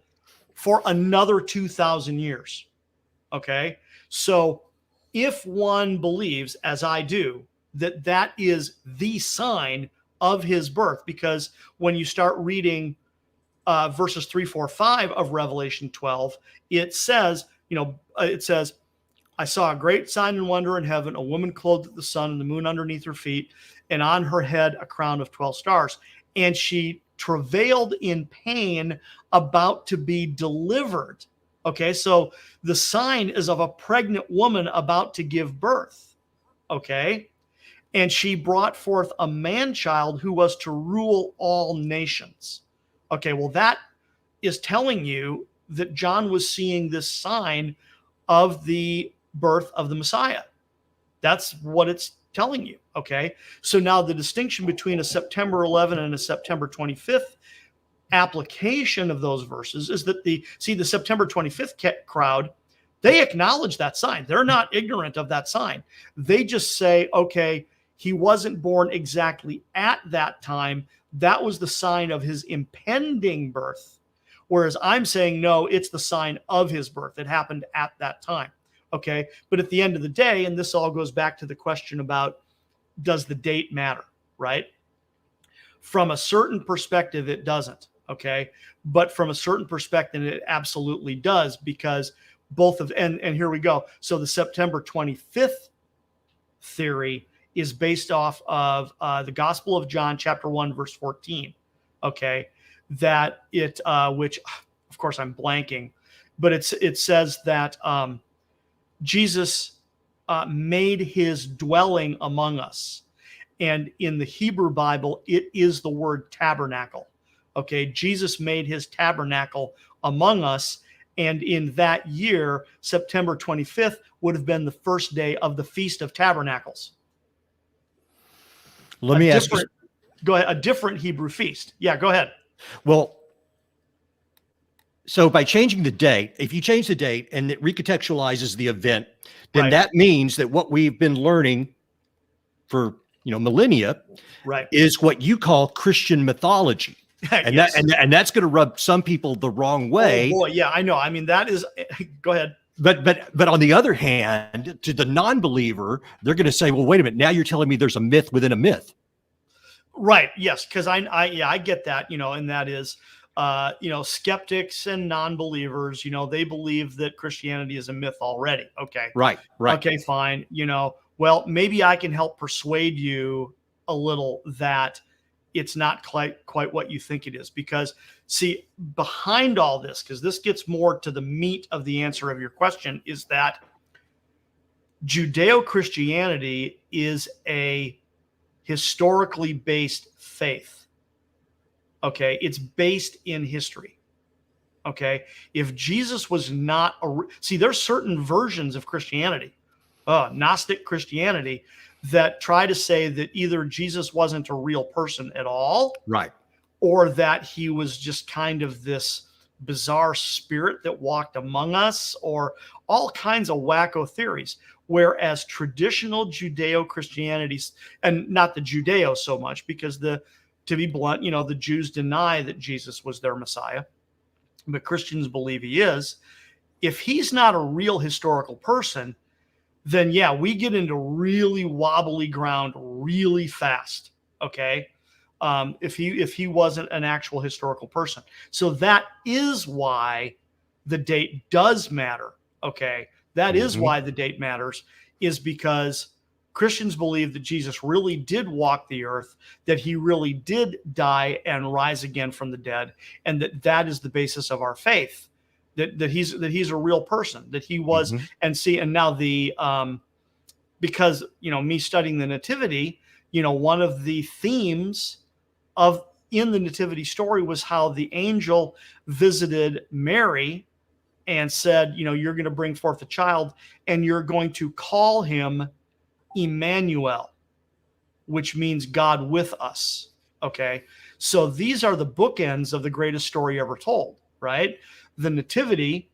for another 2,000 years. Okay, so if one believes, as I do, that that is the sign of his birth, because when you start reading verses 3, 4, 5 of Revelation 12, it says, I saw a great sign and wonder in heaven, a woman clothed with the sun and the moon underneath her feet, and on her head a crown of 12 stars. And she travailed in pain, about to be delivered. Okay, so the sign is of a pregnant woman about to give birth. Okay, and she brought forth a man-child who was to rule all nations. Okay, well, that is telling you that John was seeing this sign of the birth of the Messiah. That's what it's telling you. Okay, so now the distinction between a September 11 and a September 25th application of those verses is that the September 25th crowd, they acknowledge that sign. They're not ignorant of that sign. They just say, okay, he wasn't born exactly at that time. That was the sign of his impending birth. Whereas I'm saying, no, it's the sign of his birth. It happened at that time. Okay. But at the end of the day, and this all goes back to the question about, does the date matter, right? From a certain perspective, it doesn't. Okay. But from a certain perspective, it absolutely does, because both of, and here we go. So the September 25th theory is based off of the Gospel of John, chapter 1, verse 14. Okay. That it, which of course I'm blanking, but it says that Jesus made his dwelling among us. And in the Hebrew Bible, it is the word tabernacle. Okay, Jesus made his tabernacle among us. And in that year, September 25th would have been the first day of the Feast of Tabernacles. Let me ask you. Go ahead. A different Hebrew feast. Yeah, go ahead. Well, so by changing the date, if you change the date and it recontextualizes the event, then that means that what we've been learning for millennia is what you call Christian mythology. And that's going to rub some people the wrong way. Oh boy, yeah, I know. I mean, that is, go ahead. But on the other hand, to the non-believer, they're going to say, well, wait a minute, now you're telling me there's a myth within a myth. Right. Yes. Because I get that, and that is, skeptics and non-believers, they believe that Christianity is a myth already. Okay. Right, right. Okay, fine. Well, maybe I can help persuade you a little that it's not quite what you think it is. Because, see, behind all this, because this gets more to the meat of the answer of your question, is that Judeo-Christianity is a historically based faith. Okay, it's based in history. Okay, if Jesus was not see, there's certain versions of Christianity, Gnostic Christianity, that try to say that either Jesus wasn't a real person at all, Right. or that he was just kind of this bizarre spirit that walked among us, or all kinds of wacko theories. Whereas traditional Judeo-Christianity, and not the Judeo so much, because to be blunt, the Jews deny that Jesus was their Messiah, but Christians believe he is. If he's not a real historical person, then yeah, we get into really wobbly ground really fast. Okay. If he wasn't an actual historical person. So that is why the date does matter. Okay. That is why the date matters, is because Christians believe that Jesus really did walk the earth, that he really did die and rise again from the dead, and that is the basis of our faith, that he's a real person, that he was. And see, and now because me studying the nativity, one of the themes of in the nativity story was how the angel visited Mary and said, you're going to bring forth a child and you're going to call him Emmanuel, which means God with us. Okay. So these are the bookends of the greatest story ever told, right? The nativity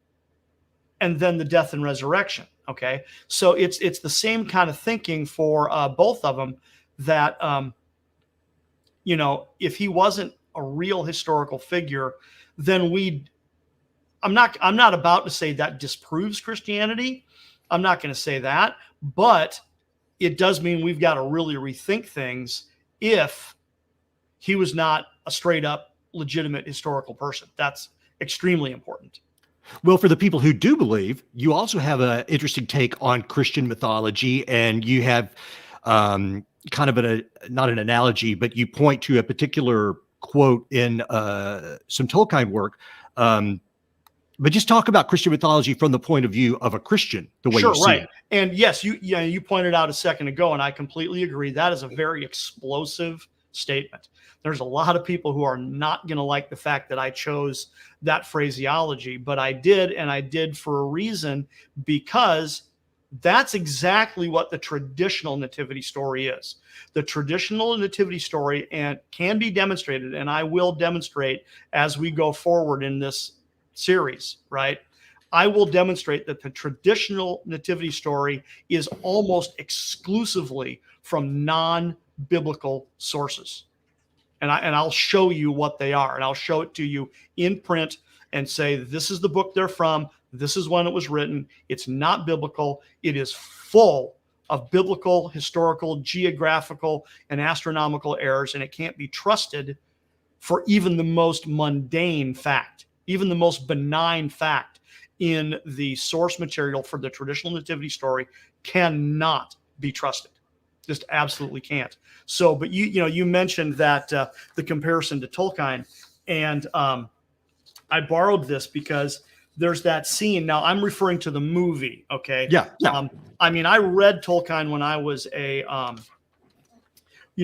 and then the death and resurrection. Okay. So it's the same kind of thinking for both of them, that, if he wasn't a real historical figure, then I'm not about to say that disproves Christianity. I'm not going to say that, but it does mean we've got to really rethink things if he was not a straight up legitimate historical person. That's extremely important. Well, for the people who do believe, you also have an interesting take on Christian mythology, and you have kind of not an analogy, but you point to a particular quote in some Tolkien work. But just talk about Christian mythology from the point of view of a Christian, the way you Sure, see right. it. And yes, you pointed out a second ago, and I completely agree. That is a very explosive statement. There's a lot of people who are not going to like the fact that I chose that phraseology, but I did, and I did for a reason, because that's exactly what the traditional nativity story is. The traditional nativity story and can be demonstrated, and I will demonstrate as we go forward in this series, right? I will demonstrate that the traditional nativity story is almost exclusively from non-biblical sources. And I'll show you what they are, and I'll show it to you in print and say, this is the book they're from. This is when it was written. It's not biblical. It is full of biblical, historical, geographical, and astronomical errors, and it can't be trusted for even the most mundane fact, even the most benign fact in the source material for the traditional nativity story cannot be trusted. Just absolutely can't. So, but you mentioned that the comparison to Tolkien, and I borrowed this because there's that scene. Now I'm referring to the movie. Okay. Yeah. Yeah. I read Tolkien when I was when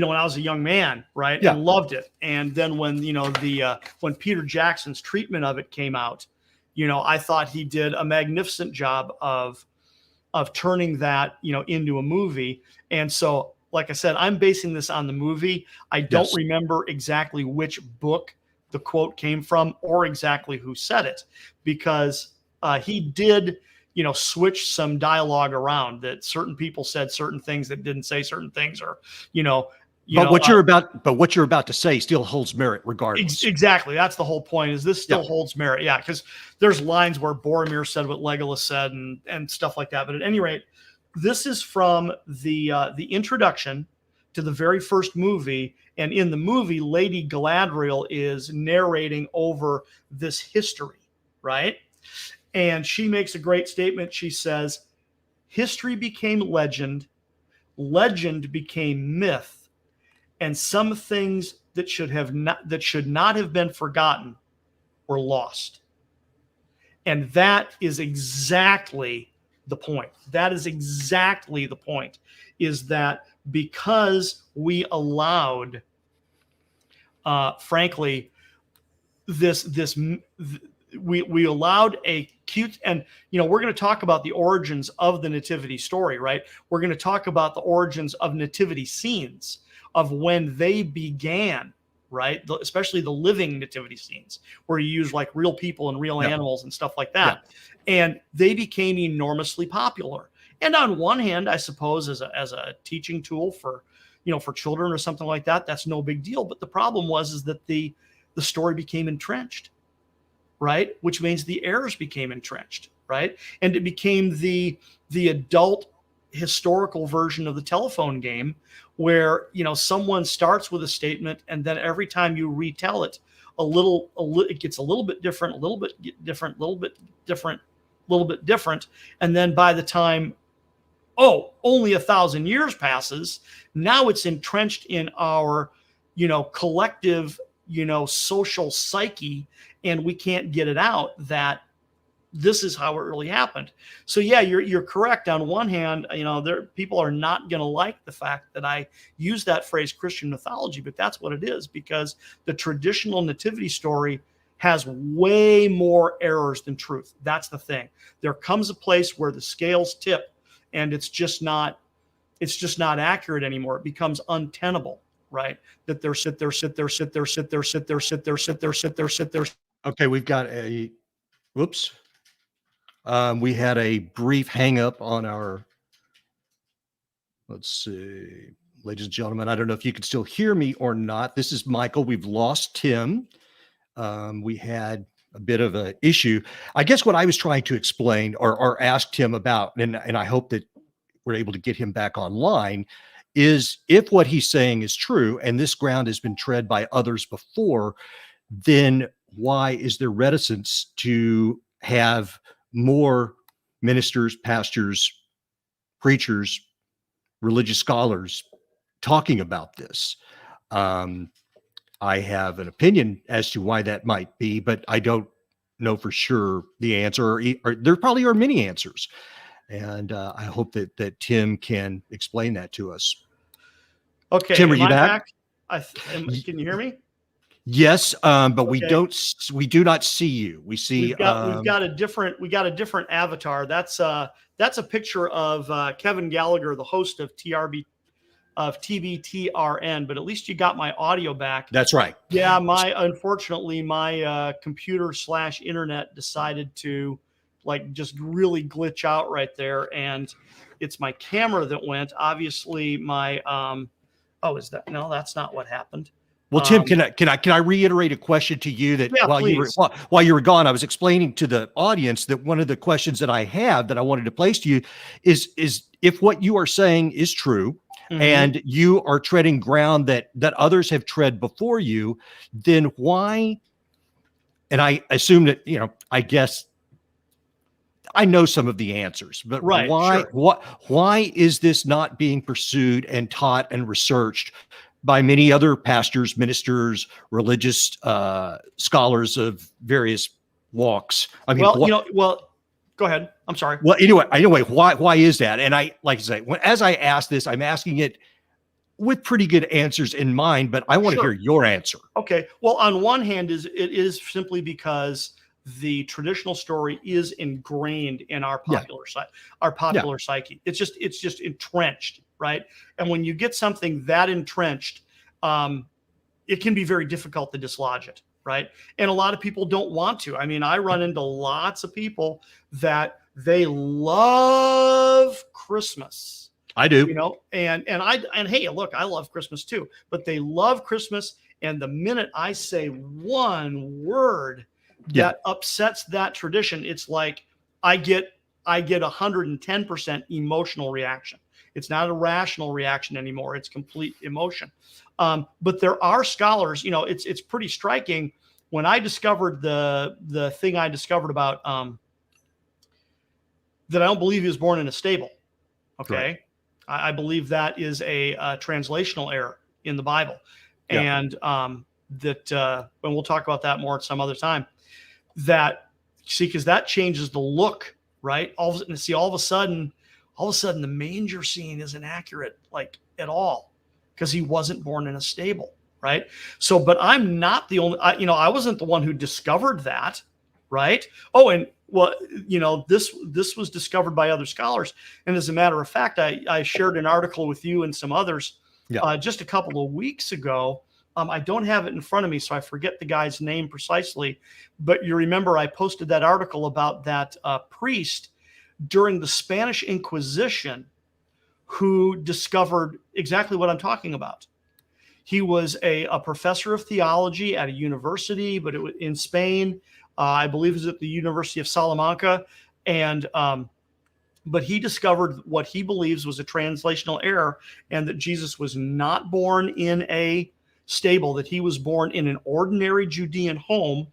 I was a young man, right? Yeah. And loved it. And then when, when Peter Jackson's treatment of it came out, I thought he did a magnificent job of turning that, into a movie. And so, like I said, I'm basing this on the movie. I don't remember exactly which book the quote came from or exactly who said it, because he did, switch some dialogue around, that certain people said certain things that didn't say certain things, or, You know, but what you're about to say still holds merit regardless. exactly. That's the whole point. Is this still Yeah. holds merit? Yeah, because there's lines where Boromir said what Legolas said and stuff like that. But at any rate, this is from the introduction to the very first movie, and in the movie, Lady Galadriel is narrating over this history, right? And she makes a great statement. She says, "History became legend, legend became myth, and some things that should not have been forgotten were lost." And that is exactly the point. That is exactly the point, is that because we allowed, frankly, this we allowed a cute, and we're going to talk about the origins of the nativity story, right? We're going to talk about the origins of nativity scenes, of when they began, right? Especially the living nativity scenes where you use like real people and real animals and stuff like that. And they became enormously popular. And on one hand, I suppose as a teaching tool for for children or something like that, that's no big deal. But the problem is that the story became entrenched, right? Which means the errors became entrenched, right? And it became the adult historical version of the telephone game, where someone starts with a statement, and then every time you retell it, it gets a little bit different, a little bit different, a little bit different, a little bit different, and then by the time only 1,000 years passes, now it's entrenched in our collective social psyche, and we can't get it out that this is how it really happened. So yeah, you're correct. On one hand, people are not going to like the fact that I use that phrase Christian mythology, but that's what it is, because the traditional nativity story has way more errors than truth. That's the thing. There comes a place where the scales tip, and it's just not accurate anymore. It becomes untenable, right? That they're sit there. Okay, we've got a whoops. We had a brief hang up on our, let's see, ladies and gentlemen, I don't know if you can still hear me or not. This is Michael. We've lost Tim. We had a bit of an issue. I guess what I was trying to explain or ask Tim about, and I hope that we're able to get him back online, is if what he's saying is true, and this ground has been tread by others before, then why is there reticence to have more ministers, pastors, preachers, religious scholars talking about this? I have an opinion as to why that might be, but I don't know for sure the answer, or there probably are many answers. And I hope that Tim can explain that to us. Okay, Tim, are am you I back? back? Can you hear me? Yes, but we Okay. we do not see you. We see We've got a different avatar. That's a picture of Kevin Gallagher, the host of TBTRN. But at least you got my audio back. that's right. Yeah, unfortunately my computer / internet decided to just really glitch out right there, and it's my camera that went. Obviously, my is that no? That's not what happened. Well, Tim, can I reiterate a question to you that Yeah, please. while you were gone, I was explaining to the audience that one of the questions that I have that I wanted to place to you is if what you are saying is true, and you are treading ground that others have tread before you, then why? And I assume that, I guess I know some of the answers, but Right, sure. why is this not being pursued and taught and researched by many other pastors, ministers, religious scholars of various walks? I mean, go ahead. I'm sorry. Well, anyway, why is that? And I, like I say, as I ask this, I'm asking it with pretty good answers in mind, but I want to hear your answer. Okay. Well, on one hand, it is simply because the traditional story is ingrained in our popular psyche. It's just entrenched, right? And when you get something that entrenched, it can be very difficult to dislodge it, right? And a lot of people don't want to. I mean, I run into lots of people that they love Christmas. I do. And hey, look, I love Christmas too, but they love Christmas. And the minute I say one word Yeah. that upsets that tradition, it's like I get 110% emotional reaction. It's not a rational reaction anymore. It's complete emotion. But there are scholars, it's pretty striking. When I discovered the thing I discovered about that I don't believe he was born in a stable. Okay. Right. I believe that is a translational error in the Bible. Yeah. And and we'll talk about that more at some other time. Because that changes the look, right? All of a sudden, the manger scene isn't accurate, like, at all, because he wasn't born in a stable, right? So, but I'm not the only, I wasn't the one who discovered that, right? Oh, and well, this was discovered by other scholars, and as a matter of fact, I shared an article with you and some others just a couple of weeks ago. I don't have it in front of me, so I forget the guy's name precisely. But you remember I posted that article about that priest during the Spanish Inquisition who discovered exactly what I'm talking about. He was a professor of theology at a university, but it was in Spain. I believe it was at the University of Salamanca. And but he discovered what he believes was a translational error, and that Jesus was not born in a stable, that he was born in an ordinary Judean home.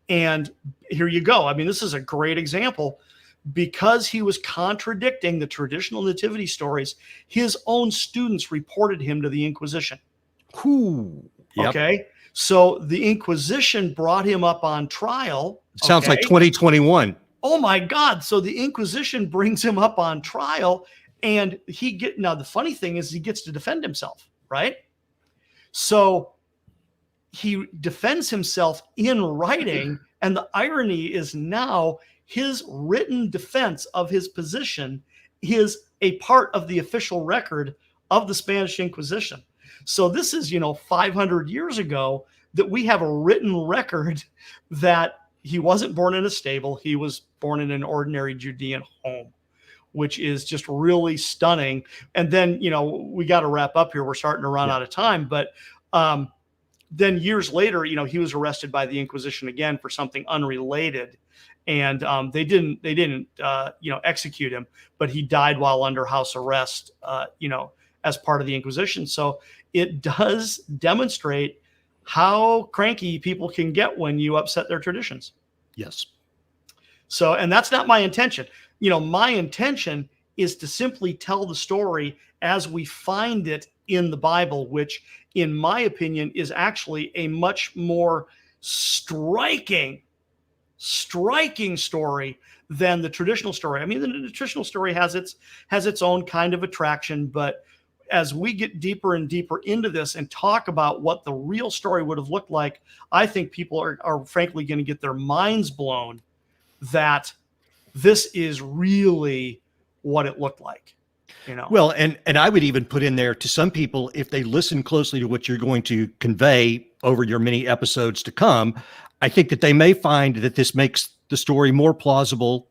And here you go. I mean, this is a great example. Because he was contradicting the traditional nativity stories, his own students reported him to the Inquisition. Ooh, yep. Okay. So the Inquisition brought him up on trial. Sounds like 2021. Oh my God. So the Inquisition brings him up on trial, and now the funny thing is he gets to defend himself, right? So he defends himself in writing, and the irony is now his written defense of his position is a part of the official record of the Spanish Inquisition. So this is, 500 years ago that we have a written record that he wasn't born in a stable. He was born in an ordinary Judean home, which is just really stunning. And then, we got to wrap up here. We're starting to run out of time, but then years later, he was arrested by the Inquisition again for something unrelated. And they didn't execute him, but he died while under house arrest, as part of the Inquisition. So it does demonstrate how cranky people can get when you upset their traditions. Yes. So, and that's not my intention. My intention is to simply tell the story as we find it in the Bible, which, in my opinion, is actually a much more striking story than the traditional story. I mean, the traditional story has its own kind of attraction, but as we get deeper and deeper into this and talk about what the real story would have looked like, I think people are frankly going to get their minds blown that this is really what it looked like. Well, and I would even put in there, to some people, if they listen closely to what you're going to convey over your many episodes to come, I think that they may find that this makes the story more plausible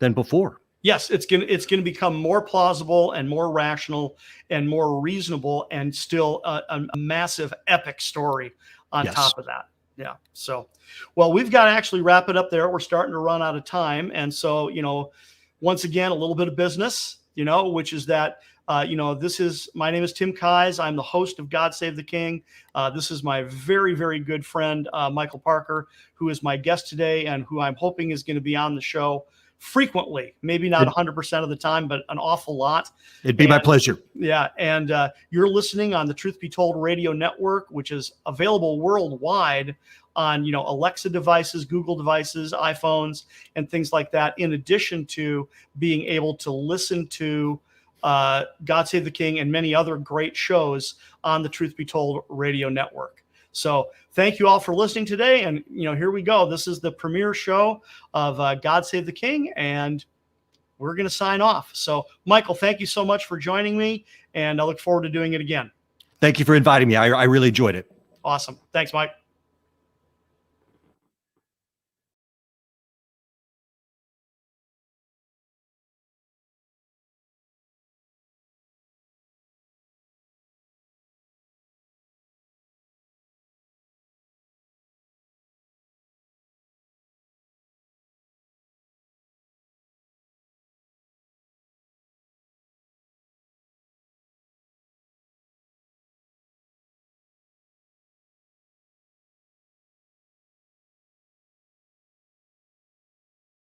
than before. Yes, it's going to become more plausible and more rational and more reasonable, and still a massive epic story on top of that. Yeah. So, well, we've got to actually wrap it up there. We're starting to run out of time. And so, once again, a little bit of business, which is that, my name is Tim Keyes. I'm the host of God Save the King. This is my very, very good friend, Michael Parker, who is my guest today and who I'm hoping is going to be on the show frequently, maybe not 100% of the time, but an awful lot. It'd be my pleasure. Yeah. And you're listening on the Truth Be Told Radio Network, which is available worldwide on, Alexa devices, Google devices, iPhones, and things like that, in addition to being able to listen to God Save the King and many other great shows on the Truth Be Told Radio Network. So thank you all for listening today. And, here we go. This is the premiere show of God Save the King, and we're going to sign off. So, Michael, thank you so much for joining me, and I look forward to doing it again. Thank you for inviting me. I really enjoyed it. Awesome. Thanks, Mike.